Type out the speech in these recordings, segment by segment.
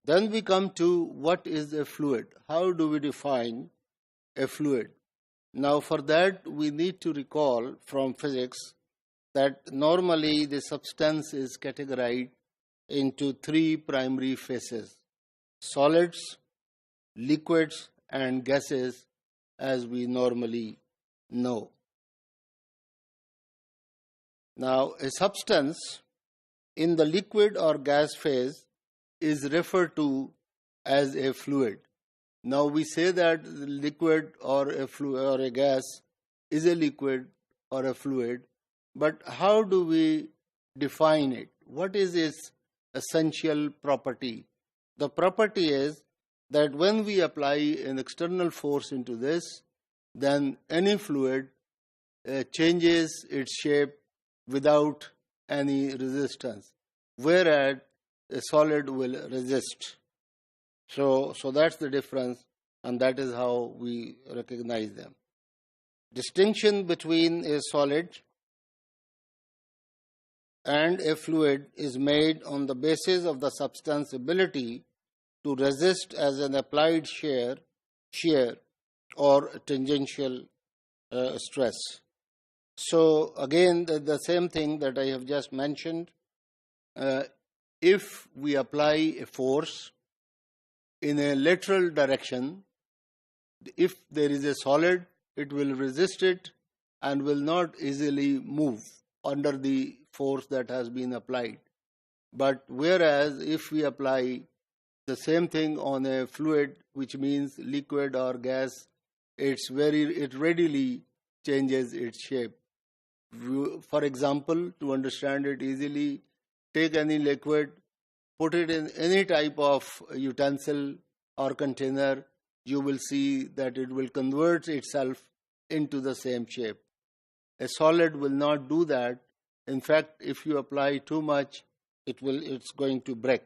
Then we come to what is a fluid. How do we define a fluid? Now for that we need to recall from physics that normally the substance is categorized into three primary phases: solids, liquids, and gases, as we normally know. Now, a substance in the liquid or gas phase is referred to as a fluid. Now, we say that the liquid or a fluid or a gas is a liquid or a fluid, but how do we define it? What is its essential property? The property is that when we apply an external force into this, then any fluid changes its shape without any resistance, whereas a solid will resist. So that's the difference, and that is how we recognize them. Distinction between a solid and a fluid is made on the basis of the substance's ability to resist as an applied shear or tangential stress. So again, the same thing that I have just mentioned. If we apply a force in a lateral direction, if there is a solid, it will resist it and will not easily move under the force that has been applied. But whereas if we apply the same thing on a fluid, which means liquid or gas, it readily changes its shape. For example, to understand it easily, take any liquid, put it in any type of utensil or container, you will see that it will convert itself into the same shape. A solid will not do that. In fact, if you apply too much, it's going to break.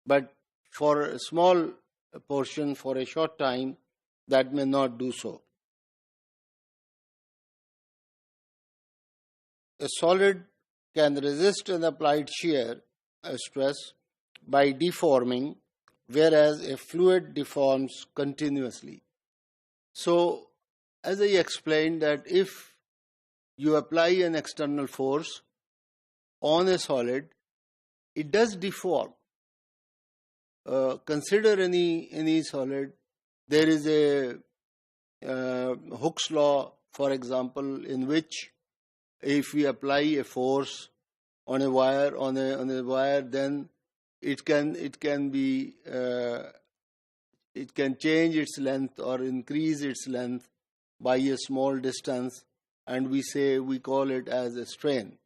But for a small portion, for a short time, that may not do so. A solid can resist an applied shear stress by deforming, whereas a fluid deforms continuously. So, as I explained, that if you apply an external force on a solid, it does deform. Consider any solid. There is a Hooke's law, for example, in which if we apply a force on a wire, then it can change its length or increase its length by a small distance, and we call it as a strain,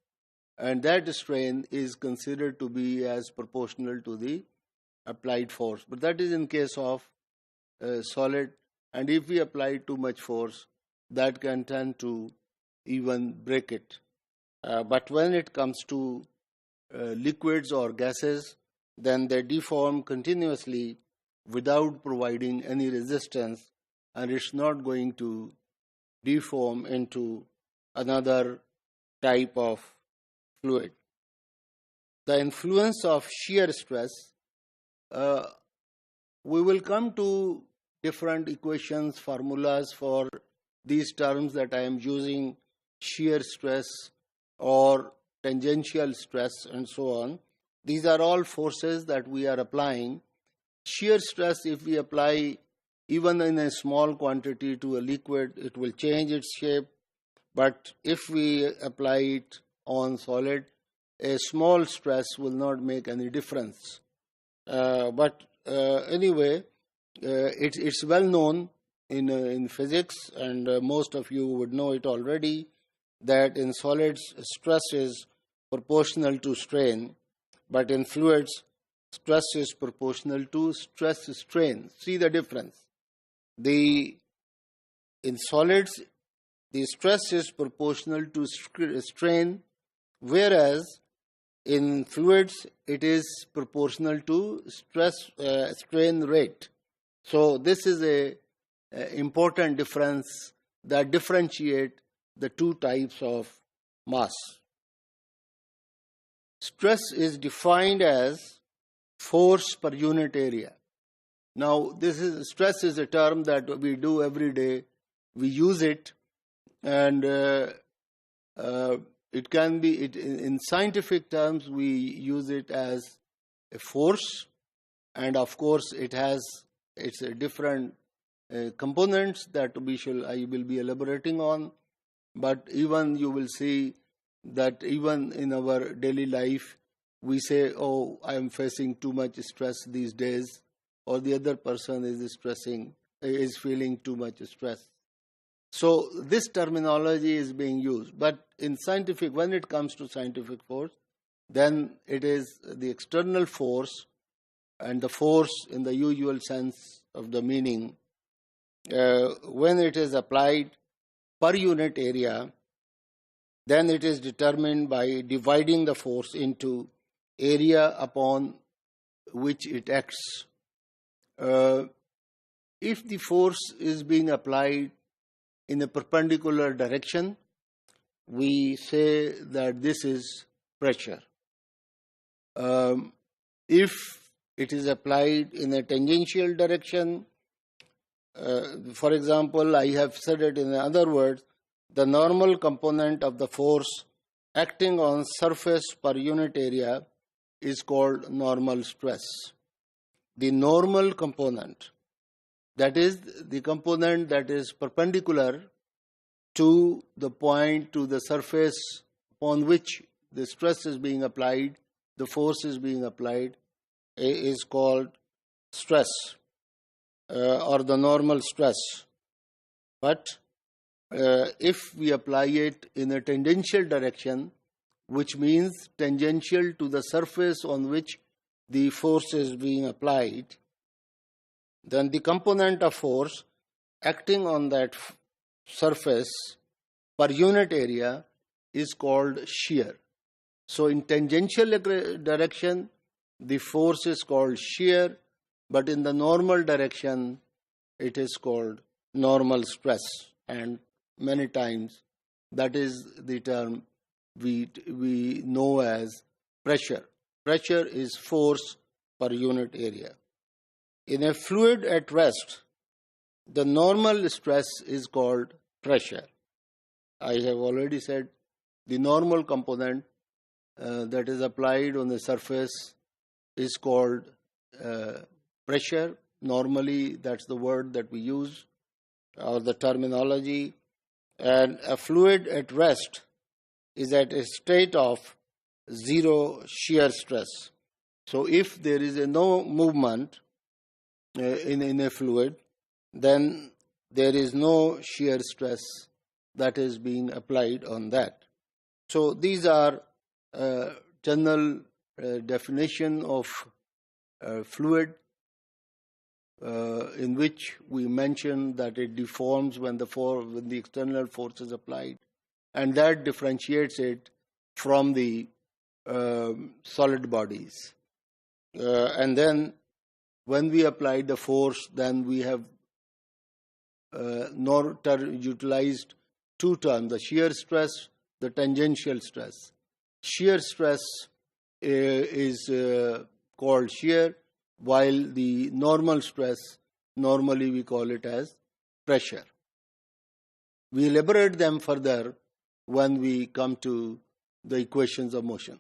and that strain is considered to be as proportional to the applied force. But that is in case of solid, and if we apply too much force, that can tend to even break it. But when it comes to liquids or gases, then they deform continuously without providing any resistance, and it's not going to deform into another type of fluid. The influence of shear stress, we will come to different equations, formulas for these terms that I am using: shear stress or tangential stress and so on. These are all forces that we are applying. Shear stress, if we apply even in a small quantity to a liquid, it will change its shape. But if we apply it on solid, a small stress will not make any difference. But anyway, it's well known in physics, and most of you would know it already, that in solids stress is proportional to strain, but in fluids stress is proportional to stress strain. See the difference. In solids, the stress is proportional to strain, whereas in fluids it is proportional to strain rate. So this is a important difference that differentiate the two types of mass. Stress is defined as force per unit area. Now, stress is a term that we do every day. We use it, and it can be, in scientific terms, we use it as a force, and of course, it's a different components that I will be elaborating on. But even you will see that even in our daily life, we say, "Oh, I am facing too much stress these days," or the other person is feeling too much stress. So this terminology is being used. But when it comes to scientific force, then it is the external force, and the force in the usual sense of the meaning, when it is applied per unit area, then it is determined by dividing the force into area upon which it acts. If the force is being applied in a perpendicular direction, we say that this is pressure. If it is applied in a tangential direction, for example, I have said it in other words, the normal component of the force acting on surface per unit area is called normal stress. The normal component, that is the component that is perpendicular to the point, to the surface upon which the stress is being applied, the force is being applied, is called stress, or the normal stress. But if we apply it in a tangential direction, which means tangential to the surface on which the force is being applied, then the component of force acting on that surface per unit area is called shear. So in tangential direction, the force is called shear, but in the normal direction, it is called normal stress. And many times, that is the term we know as pressure. Pressure is force per unit area. In a fluid at rest, the normal stress is called pressure. I have already said the normal component that is applied on the surface is called pressure. Normally, that's the word that we use, or the terminology. And a fluid at rest is at a state of zero shear stress. So if there is no movement in a fluid, then there is no shear stress that is being applied on that. So these are general definition of fluid, in which we mention that it deforms when the external force is applied, and that differentiates it from the solid bodies. And then when we apply the force, then we have utilized two terms, the shear stress, the tangential stress. Shear stress is called shear, while the normal stress, normally we call it as pressure. We elaborate them further when we come to the equations of motion.